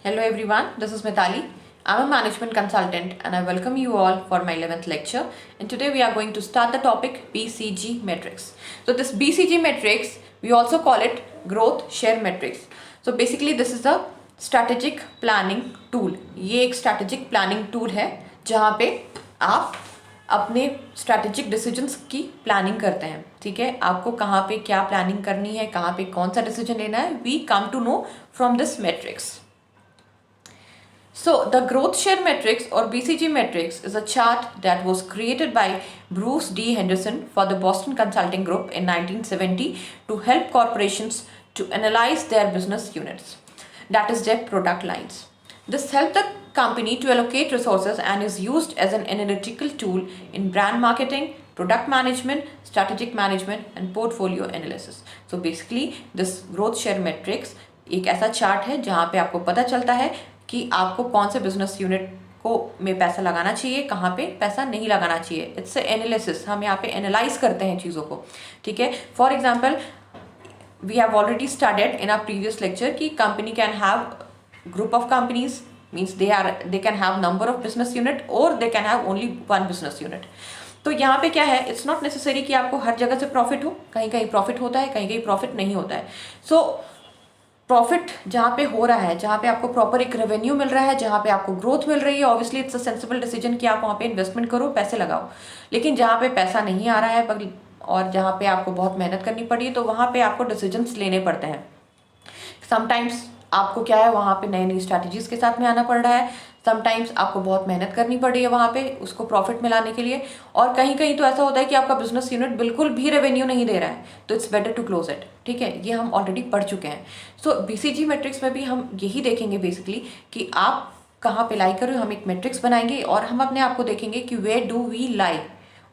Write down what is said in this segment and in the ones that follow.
Hello everyone, this is Mithali. I'm a management consultant and I welcome you all for my 11th lecture. And today we are going to start the topic BCG matrix. So this BCG matrix, we also call it growth share matrix. So basically this is a strategic planning tool. ये एक strategic planning tool है जहाँ पे आप अपने strategic decisions की planning करते हैं. ठीक है, आपको कहाँ पे क्या प्लानिंग करनी है, कहाँ पे कौन सा डिसीजन लेना है, we come to know from this matrix. So the growth share matrix or BCG matrix is a chart that was created by Bruce D. Henderson for the Boston Consulting Group in 1970 to help corporations to analyze their business units, that is their product lines. This helped the company to allocate resources and is used as an analytical tool in brand marketing, product management, strategic management and portfolio analysis. So basically this growth share matrix एक ऐसा chart है जहाँ पे आपको पता चलता है कि आपको कौन से बिजनेस यूनिट को में पैसा लगाना चाहिए, कहाँ पे पैसा नहीं लगाना चाहिए. इट्स एनालिसिस, हम यहाँ पे एनालाइज करते हैं चीज़ों को. ठीक है, for example we have already studied in our previous lecture कि company can have group of companies, means they can have number of business unit और they can have only one business unit. तो यहाँ पे क्या है, it's not necessary कि आपको हर जगह से प्रॉफिट हो. कहीं कहीं प्रॉफिट होता है, कहीं कहीं प्रॉफिट नहीं होता है. सो प्रॉफिट जहाँ पे हो रहा है, जहाँ पे आपको प्रॉपर एक रेवेन्यू मिल रहा है, जहाँ पे आपको ग्रोथ मिल रही है, obviously it's a sensible decision कि आप वहाँ पे इन्वेस्टमेंट करो, पैसे लगाओ. लेकिन जहाँ पे पैसा नहीं आ रहा है और जहाँ पे आपको बहुत मेहनत करनी पड़ी, तो वहाँ पे आपको डिसीजंस लेने पड़ते हैं. समटाइम्स आपको क्या है, वहाँ पे नई नई स्ट्रैटेजीज के साथ में आना पड़ रहा है. समटाइम्स आपको बहुत मेहनत करनी पड़ रही है वहाँ पे उसको प्रॉफिट में लाने के लिए. और कहीं कहीं तो ऐसा होता है कि आपका बिजनेस यूनिट बिल्कुल भी रेवेन्यू नहीं दे रहा है, तो it's better to close it. ठीक है, ये हम ऑलरेडी पढ़ चुके हैं. सो बीसीजी मैट्रिक्स में भी हम यही देखेंगे बेसिकली कि आप कहाँ पे लाई कर रहे हो. हम एक मैट्रिक्स बनाएंगे और हम अपने आप को देखेंगे कि वेयर डू वी लाई,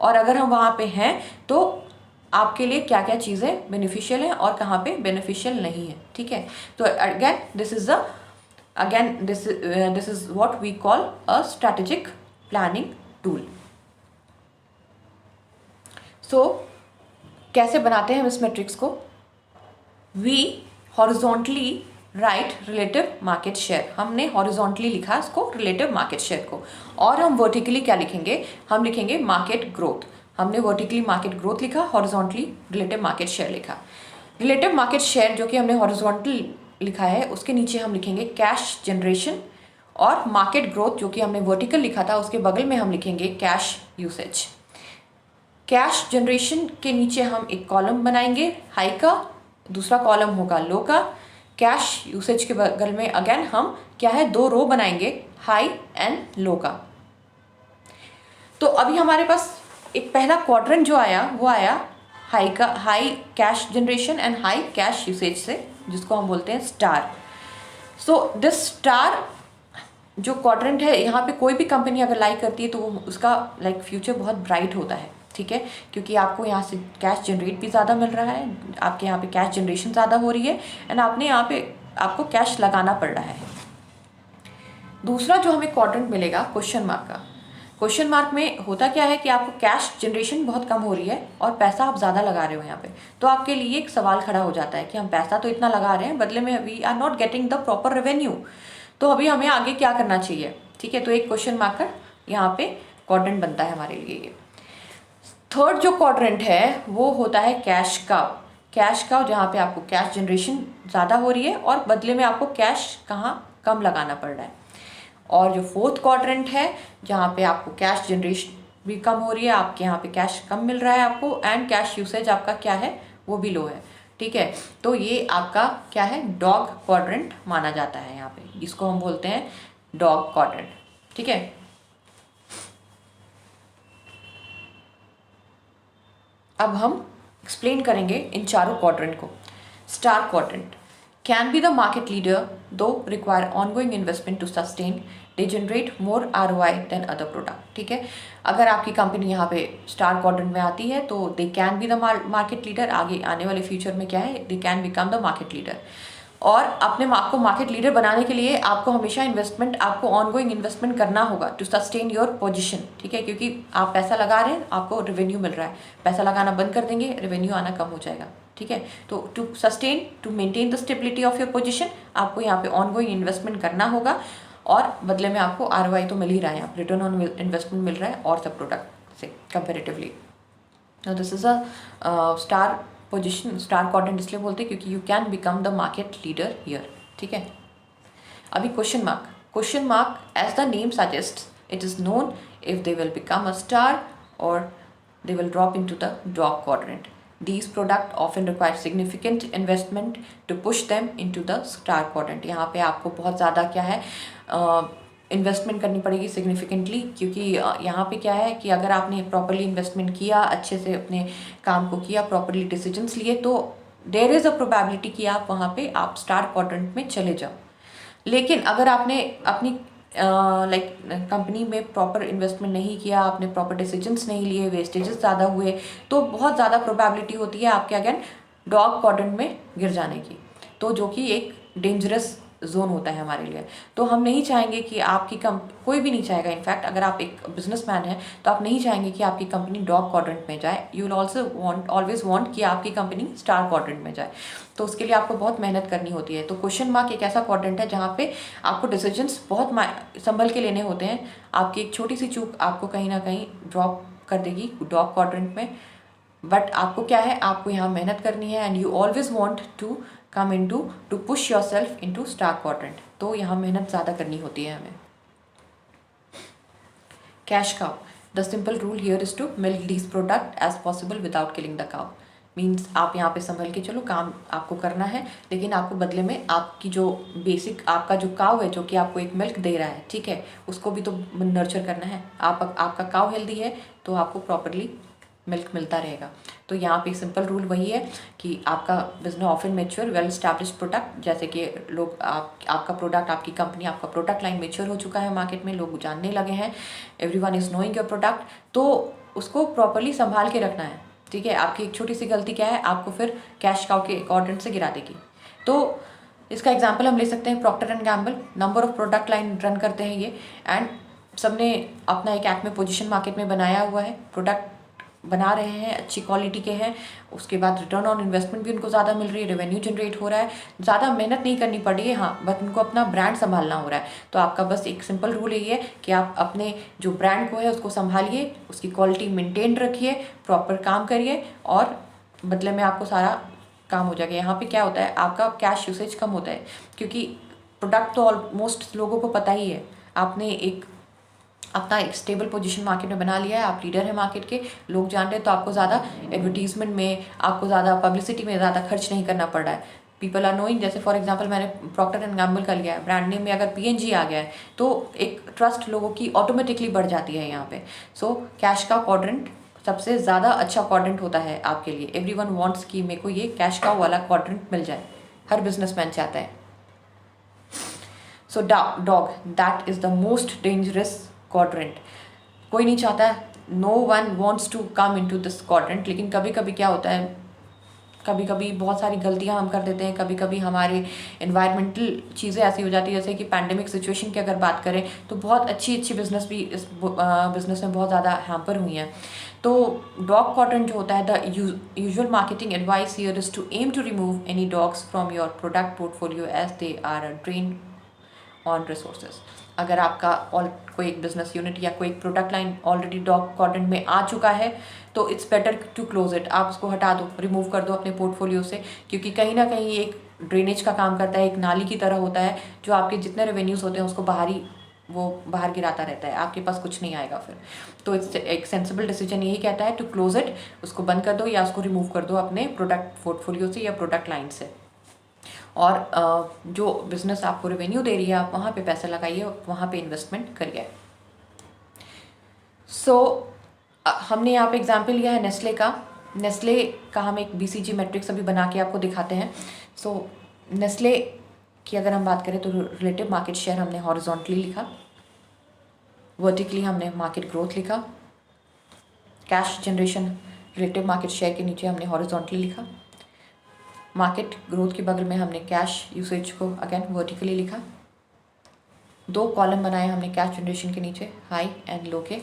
और अगर हम वहाँ पे हैं तो आपके लिए क्या क्या चीज़ें बेनिफिशियल हैं और कहाँ पे बेनिफिशियल नहीं है. ठीक है, तो this is what we call a strategic planning tool. So कैसे बनाते हैं हम इस मैट्रिक्स को? We horizontally write relative market share. हमने horizontally लिखा इसको relative market share को, और हम vertically क्या लिखेंगे, हम लिखेंगे market growth. हमने वर्टिकली मार्केट ग्रोथ लिखा, हॉरिजॉन्टली रिलेटिव मार्केट शेयर लिखा. रिलेटिव मार्केट शेयर जो कि हमने हॉरिजॉन्टल लिखा है, उसके नीचे हम लिखेंगे कैश जनरेशन, और मार्केट ग्रोथ जो कि हमने वर्टिकल लिखा था उसके बगल में हम लिखेंगे कैश यूसेज. कैश जनरेशन के नीचे हम एक कॉलम बनाएंगे हाई का, दूसरा कॉलम होगा लो का. कैश यूसेज के बगल में अगेन हम क्या है, दो रो बनाएंगे, हाई एंड लो का. तो अभी हमारे पास एक पहला क्वाड्रेंट जो आया वो आया high cash generation and high cash usage से, जिसको हम बोलते हैं स्टार. सो दिस स्टार जो क्वाड्रेंट है, यहाँ पे कोई भी कंपनी अगर लाइक करती है तो उसका फ्यूचर बहुत ब्राइट होता है. ठीक है, क्योंकि आपको यहाँ से कैश जनरेट भी ज़्यादा मिल रहा है, आपके यहाँ पे कैश जनरेशन ज़्यादा हो रही है, एंड आपने यहाँ पे आपको कैश लगाना पड़ रहा है. दूसरा जो हमें क्वाड्रेंट मिलेगा क्वेश्चन मार्क का. क्वेश्चन मार्क में होता क्या है कि आपको कैश जनरेशन बहुत कम हो रही है और पैसा आप ज़्यादा लगा रहे हो यहाँ पे, तो आपके लिए एक सवाल खड़ा हो जाता है कि हम पैसा तो इतना लगा रहे हैं, बदले में we are not getting the proper revenue, तो अभी हमें आगे क्या करना चाहिए. ठीक है, तो एक क्वेश्चन मार्क का यहाँ पे क्वाड्रेंट बनता है हमारे लिए. ये थर्ड जो क्वाड्रेंट है वो होता है कैश काव. कैश काव जहाँ पे आपको कैश जनरेशन ज़्यादा हो रही है और बदले में आपको कैश कहाँ कम लगाना पड़ रहा है. और जो फोर्थ क्वाड्रेंट है जहाँ पे आपको कैश जनरेशन भी कम हो रही है, आपके यहाँ पे कैश कम मिल रहा है आपको, एंड कैश यूसेज आपका क्या है, वो भी लो है. ठीक है, तो ये आपका क्या है, डॉग क्वाड्रेंट माना जाता है यहाँ पे, जिसको हम बोलते हैं डॉग क्वाड्रेंट. ठीक है, अब हम एक्सप्लेन करेंगे इन चारों क्वाड्रेंट को. Star quadrant can be the market leader though require ongoing investment to sustain. They generate more ROI than other product. ठीक है, अगर आपकी कंपनी यहाँ पे स्टार क्वाड्रेंट में आती है तो they can be the market leader. आगे आने वाले फ्यूचर में क्या है, they can become the market leader. और अपने आपको मार्केट लीडर बनाने के लिए आपको हमेशा इन्वेस्टमेंट, आपको ऑनगोइंग इन्वेस्टमेंट करना होगा टू सस्टेन योर पोजीशन, ठीक है, क्योंकि आप पैसा लगा रहे हैं, आपको रेवेन्यू मिल रहा है, पैसा लगाना बंद कर देंगे, रेवेन्यू आना कम हो जाएगा, ठीक है। तो to sustain, to maintain the stability of your position, आपको यहाँ पे ऑनगोइंग इन्वेस्टमेंट करना होगा और बदले में आपको ROI तो मिल ही रहा है, आप रिटर्न ऑन इन्वेस्टमेंट मिल रहा है और सब प्रोडक्ट से comparatively. This is a star position, star quadrant इसलिए बोलते हैं क्योंकि you can become the market leader here, ठीक है। अभी question mark as the name suggest, it is known if they will become a star और they will drop into the dog quadrant. These products often require significant investment to push them into the star quadrant. यहाँ पे आपको बहुत ज़्यादा क्या है investment करनी पड़ेगी सिग्निफिकेंटली, क्योंकि यहाँ पे क्या है कि अगर आपने प्रॉपरली इन्वेस्टमेंट किया, अच्छे से अपने काम को किया, प्रॉपरली डिसीजंस लिए, तो देयर इज़ अ प्रोबेबिलिटी कि आप वहाँ पे आप स्टार क्वाड्रेंट में चले जाओ। लेकिन अगर आपने अपनी कंपनी में प्रॉपर इन्वेस्टमेंट नहीं किया, आपने प्रॉपर डिसीजंस नहीं लिए, वेस्टेजेस ज़्यादा हुए, तो बहुत ज़्यादा प्रोबेबिलिटी होती है आपके अगेन डॉग क्वाड्रेंट में गिर जाने की, तो जो कि एक डेंजरस जोन होता है हमारे लिए। तो हम नहीं चाहेंगे कि आपकी कोई भी नहीं चाहेगा, इनफैक्ट अगर आप एक बिजनेसमैन हैं तो आप नहीं चाहेंगे कि आपकी कंपनी डॉग क्वाड्रेंट में जाए। You will also always want कि आपकी कंपनी स्टार क्वाड्रेंट में जाए, तो उसके लिए आपको बहुत मेहनत करनी होती है। तो क्वेश्चन मार्क एक ऐसा क्वाड्रेंट है जहाँ पे आपको डिसीजंस बहुत संभल के लेने होते हैं। आपकी एक छोटी सी चूक आपको कहीं ना कहीं ड्रॉप कर देगी डॉग क्वाड्रेंट में, बट आपको क्या है, आपको यहाँ मेहनत करनी है and you always want to come into to push yourself into star quadrant, तो यहाँ मेहनत ज़्यादा करनी होती है हमें। Cash cow, the simple rule here is to milk these product as possible without killing the cow. Means आप यहाँ पे संभल के चलो, काम आपको करना है, लेकिन आपको बदले में आपकी जो बेसिक आपका जो काव है जो कि आपको एक मिल्क दे रहा है, ठीक है, उसको भी तो नर्चर करना है। आपका काव हेल्दी है तो आपको प्रॉपरली मिल्क मिलता रहेगा। तो यहाँ पे सिंपल रूल वही है कि आपका business often mature well established product, जैसे कि लोग आपका प्रोडक्ट, आपकी कंपनी, आपका प्रोडक्ट लाइन मेच्योर हो चुका है, मार्केट में लोग जानने लगे हैं, everyone is knowing your product, तो उसको प्रॉपरली संभाल के रखना है, ठीक है। आपकी एक छोटी सी गलती क्या है, आपको फिर कैश काउ के क्वाड्रेंट से गिरा देगी। तो इसका एग्जाम्पल हम ले सकते हैं Procter and Gamble, number of product line run करते हैं ये, एंड सबने अपना एक एक्मे पोजीशन मार्केट में बनाया हुआ है, प्रोडक्ट बना रहे हैं, अच्छी क्वालिटी के हैं, उसके बाद रिटर्न ऑन इन्वेस्टमेंट भी उनको ज़्यादा मिल रही है, रेवेन्यू जनरेट हो रहा है, ज़्यादा मेहनत नहीं करनी पड़ रही है, हाँ, बट उनको अपना ब्रांड संभालना हो रहा है। तो आपका बस एक सिंपल रूल यही है कि आप अपने जो ब्रांड को है उसको संभालिए, उसकी क्वालिटी मेंटेन रखिए, प्रॉपर काम करिए, और बदले में आपको सारा काम हो जाएगा। यहाँ पे क्या होता है, आपका कैश यूसेज कम होता है, क्योंकि प्रोडक्ट तो ऑलमोस्ट लोगों को पता ही है, आपने एक अपना एक स्टेबल पोजीशन मार्केट में बना लिया है, आप लीडर हैं मार्केट के, लोग जान रहे हैं, तो आपको ज़्यादा एडवर्टीजमेंट में, आपको ज़्यादा पब्लिसिटी में ज़्यादा खर्च नहीं करना पड़ रहा है। पीपल आर नोइंग, जैसे फॉर एग्जांपल मैंने प्रॉक्टर एंड गैम्बल का लिया है, ब्रांड नेम में अगर PNG आ गया है तो एक ट्रस्ट लोगों की ऑटोमेटिकली बढ़ जाती है यहाँ पे। सो कैश का क्वाड्रेंट सबसे ज़्यादा अच्छा क्वाड्रेंट होता है आपके लिए। एवरीवन वांट्स कि मेरे को ये कैश का वाला क्वाड्रेंट मिल जाए, हर बिजनेसमैन चाहता है। So dog, that is the most dangerous quadrant, कोई नहीं चाहता, no one wants to come into this quadrant. लेकिन कभी कभी क्या होता है, कभी कभी बहुत सारी गलतियां हम कर देते हैं, कभी कभी हमारे इन्वायरमेंटल चीज़ें ऐसी हो जाती है, जैसे कि पैंडेमिक सिचुएशन की अगर बात करें तो बहुत अच्छी बिजनेस भी इस बिजनेस में बहुत ज़्यादा हैम्पर हुई हैं। तो डॉग क्वाड्रेंट जो होता है, the usual marketing advice here is to aim to remove any dogs from your product portfolio as they are a drain on resources. अगर आपका कोई एक बिजनेस यूनिट या कोई एक product line already dog quadrant में आ चुका है तो it's better to close it, आप उसको हटा दो, रिमूव कर दो अपने पोर्टफोलियो से, क्योंकि कहीं ना कहीं एक ड्रेनेज का काम करता है, एक नाली की तरह होता है, जो आपके जितने रेवेन्यूज़ होते हैं उसको बाहर गिराता रहता है, आपके पास कुछ नहीं आएगा फिर। तो इट्स एक सेंसिबल डिसीजन यही कहता है टू क्लोज इट, उसको बंद कर दो या उसको रिमूव कर दो अपने प्रोडक्ट पोर्टफोलियो से या प्रोडक्ट लाइन से। और जो बिज़नेस आपको रेवेन्यू दे रही है, आप वहाँ पे पैसा लगाइए, वहाँ पे इन्वेस्टमेंट करिए। सो हमने यहाँ पे एग्जांपल लिया है नेस्ले का। नेस्ले का हम एक BCG मैट्रिक्स अभी बना के आपको दिखाते हैं। सो नेस्ले की अगर हम बात करें तो रिलेटिव मार्केट शेयर हमने हॉरिजॉन्टली लिखा, वर्टिकली हमने मार्केट ग्रोथ लिखा, cash generation relative market share के नीचे हमने हॉरिजॉन्टली लिखा, मार्केट ग्रोथ के बगल में हमने कैश यूसेज को अगेन वर्टिकली लिखा, 2 कॉलम बनाए हमने कैश जनरेशन के नीचे हाई एंड लो के,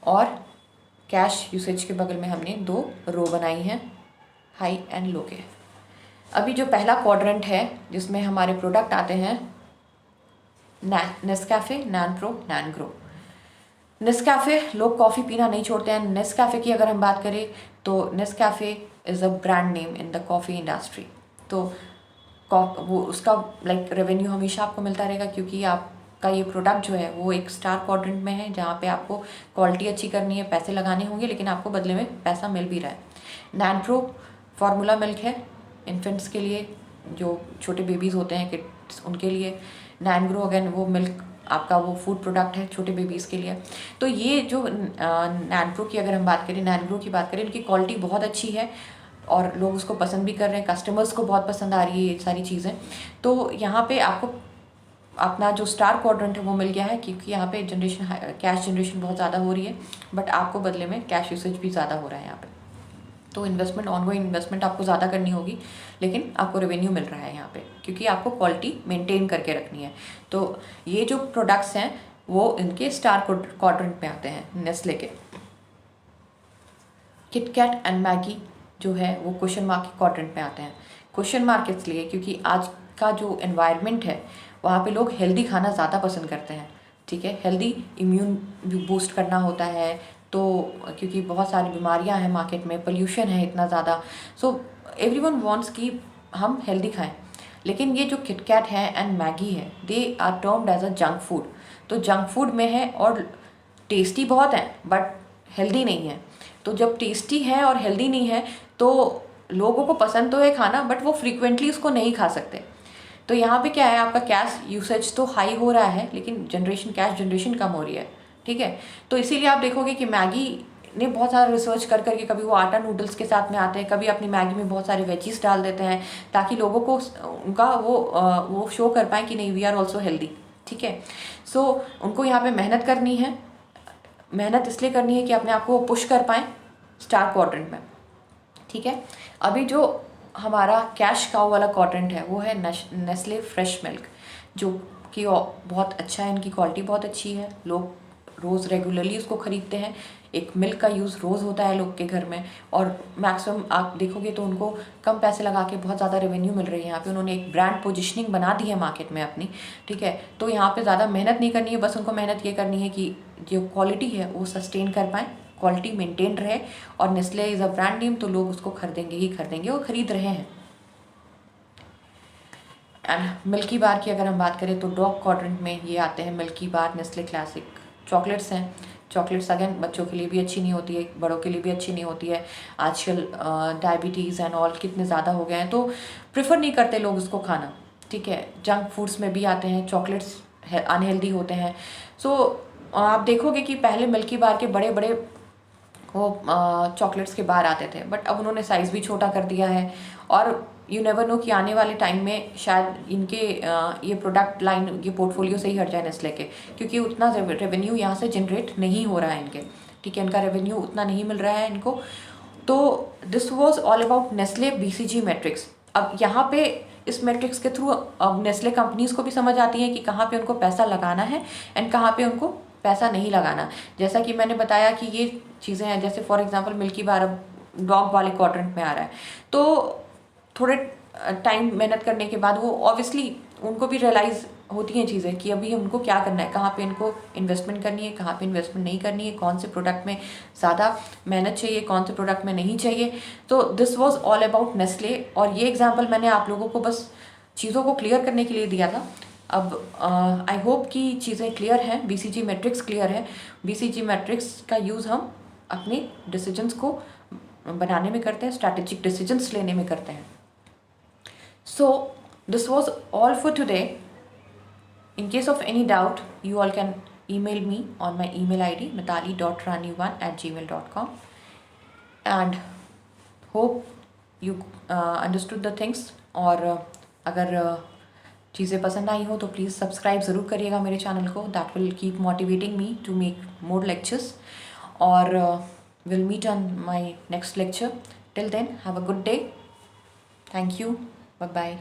और कैश यूसेज के बगल में हमने 2 रो बनाई हैं हाई एंड लो के। अभी जो पहला क्वाड्रेंट है जिसमें हमारे प्रोडक्ट आते हैं नेस्कैफ़े, नैनप्रो, नैनग्रो। नेस्कैफ़े, लोग कॉफ़ी पीना नहीं छोड़ते हैं। नेस्कैफ़े की अगर हम बात करें तो Nescafe is a brand name in the coffee industry. तो वो उसका रेवेन्यू हमेशा आपको मिलता रहेगा, क्योंकि आपका ये प्रोडक्ट जो है वो एक स्टार क्वाड्रेंट में है, जहाँ पे आपको क्वालिटी अच्छी करनी है, पैसे लगाने होंगे, लेकिन आपको बदले में पैसा मिल भी रहा है। नैनप्रो फार्मूला मिल्क है इन्फेंट्स के लिए, जो छोटे बेबीज़ होते हैं किड्स, उनके लिए। नैनग्रो अगेन वो मिल्क आपका वो फूड प्रोडक्ट है छोटे बेबीज़ के लिए। तो ये जो नैनप्रो की अगर हम बात करें, नैनग्रो की बात करें, इनकी क्वालिटी बहुत अच्छी है और लोग उसको पसंद भी कर रहे हैं, कस्टमर्स को बहुत पसंद आ रही है ये सारी चीज़ें। तो यहाँ पे आपको अपना जो स्टार क्वाड्रेंट है वो मिल गया है, क्योंकि यहाँ पे कैश जनरेशन बहुत ज़्यादा हो रही है, बट आपको बदले में कैश यूसेज भी ज़्यादा हो रहा है यहाँ पे। तो इन्वेस्टमेंट, ऑनगोइंग इन्वेस्टमेंट आपको ज़्यादा करनी होगी, लेकिन आपको रेवेन्यू मिल रहा है यहाँ पे, क्योंकि आपको क्वालिटी मेंटेन करके रखनी है। तो ये जो प्रोडक्ट्स हैं वो इनके स्टार क्वाड्रेंट में आते हैं नेस्ले के। किटकैट एंड मैगी जो है वो क्वेश्चन मार्क के क्वाड्रेंट में आते हैं। क्वेश्चन मार्क इसलिए क्योंकि आज का जो एनवायरनमेंट है वहाँ पे लोग हेल्दी खाना ज़्यादा पसंद करते हैं, ठीक है। हेल्दी इम्यून बूस्ट करना होता है, तो क्योंकि बहुत सारी बीमारियां हैं मार्केट में, पोल्यूशन है इतना ज़्यादा, सो एवरीवन वांट्स कि हम हेल्दी खाएं। लेकिन ये जो किटकैट है एंड मैगी है, they are termed as a junk food. तो जंक फूड में है और टेस्टी बहुत है बट हेल्दी नहीं है। तो जब टेस्टी है और हेल्दी नहीं है तो लोगों को पसंद तो है खाना, बट वो फ्रीक्वेंटली उसको नहीं खा सकते। तो यहाँ पे क्या है, आपका कैश यूसेज तो हाई हो रहा है, लेकिन कैश जनरेशन कम हो रही है, ठीक है। तो इसीलिए आप देखोगे कि मैगी ने बहुत सारा रिसर्च कर करके, कभी वो आटा नूडल्स के साथ में आते हैं, कभी अपनी मैगी में बहुत सारे वेजीज डाल देते हैं, ताकि लोगों को उनका वो शो कर पाए कि नहीं, वी आर ऑल्सो हेल्दी, ठीक है। सो उनको यहाँ पे मेहनत करनी है, मेहनत इसलिए करनी है कि अपने आप को पुश कर पाएँ स्टार क्वाड्रेंट में, ठीक है। अभी जो हमारा कैश काउ वाला क्वाड्रेंट है वो है नेस्ले फ्रेश मिल्क, जो कि बहुत अच्छा है, इनकी क्वालिटी बहुत अच्छी है, लोग रोज़ रेगुलरली उसको ख़रीदते हैं। एक मिल्क का यूज़ रोज़ होता है लोग के घर में, और मैक्सिमम आप देखोगे तो उनको कम पैसे लगा के बहुत ज़्यादा रेवेन्यू मिल रही है यहाँ पे। उन्होंने एक ब्रांड पोजिशनिंग बना दी है मार्केट में अपनी, ठीक है। तो यहाँ पे ज़्यादा मेहनत नहीं करनी है, बस उनको मेहनत ये करनी है कि जो क्वालिटी है वो सस्टेन कर पाएँ, क्वालिटी मेंटेन रहे, और Nestle is a brand name, तो लोग उसको खरीदेंगे ही खरीदेंगे और ख़रीद रहे हैं। एंड मिल्की बार की अगर हम बात करें तो डॉग क्वाड्रेंट में ये आते हैं मिल्की बार, नेस्ले क्लासिक। चॉकलेट्स हैं, चॉकलेट्स अगेन बच्चों के लिए भी अच्छी नहीं होती है, बड़ों के लिए भी अच्छी नहीं होती है। आजकल डायबिटीज़ एंड ऑल कितने ज़्यादा हो गए हैं, तो प्रेफर नहीं करते लोग उसको खाना, ठीक है। जंक फूड्स में भी आते हैं, चॉकलेट्स अनहेल्दी होते हैं। सो आप देखोगे कि पहले मिल्की बार के बड़े बड़े वो चॉकलेट्स के बाहर आते थे, बट अब उन्होंने साइज़ भी छोटा कर दिया है, और यू नेवर नो कि आने वाले टाइम में शायद इनके ये प्रोडक्ट लाइन, ये पोर्टफोलियो से ही हट जाए नेस्ले के, क्योंकि उतना रेवेन्यू यहाँ से जनरेट नहीं हो रहा है इनके, ठीक है। इनका रेवेन्यू उतना नहीं मिल रहा है इनको। तो this was all about Nestle BCG matrix. अब यहाँ पे इस मैट्रिक्स के थ्रू अब नेस्ले कंपनीज़ को भी समझ आती है कि कहाँ पे उनको पैसा लगाना है एंड कहाँ पे उनको पैसा नहीं लगाना। जैसा कि मैंने बताया कि ये चीज़ें हैं, जैसे फॉर एग्जांपल मिल्की बार अब डॉग वाले क्वाड्रेंट में आ रहा है, तो थोड़े टाइम मेहनत करने के बाद वो ऑब्वियसली उनको भी रियलाइज़ होती हैं चीज़ें कि अभी उनको क्या करना है, कहाँ पे इनको इन्वेस्टमेंट करनी है, कहाँ पे इन्वेस्टमेंट नहीं करनी है, कौन से प्रोडक्ट में ज़्यादा मेहनत चाहिए, कौन से प्रोडक्ट में नहीं चाहिए। तो this was all about Nestle, और ये एग्जांपल मैंने आप लोगों को बस चीज़ों को क्लियर करने के लिए दिया था। अब आई होप कि चीज़ें क्लियर हैं, BCG मैट्रिक्स क्लियर है। BCG मैट्रिक्स का यूज़ हम अपने डिसीजंस को बनाने में करते हैं, स्ट्रैटेजिक डिसीजंस लेने में करते हैं। So this was all for today. In case of any doubt, you all can email me on my email ID mithali.rani1@gmail.com, and hope you understood the things. और अगर चीज़ें पसंद आई हो तो प्लीज़ सब्सक्राइब ज़रूर करिएगा मेरे चैनल को, that will keep motivating me to make more lectures, और will meet on my next lecture. Till then have a good day. Thank you. Bye bye.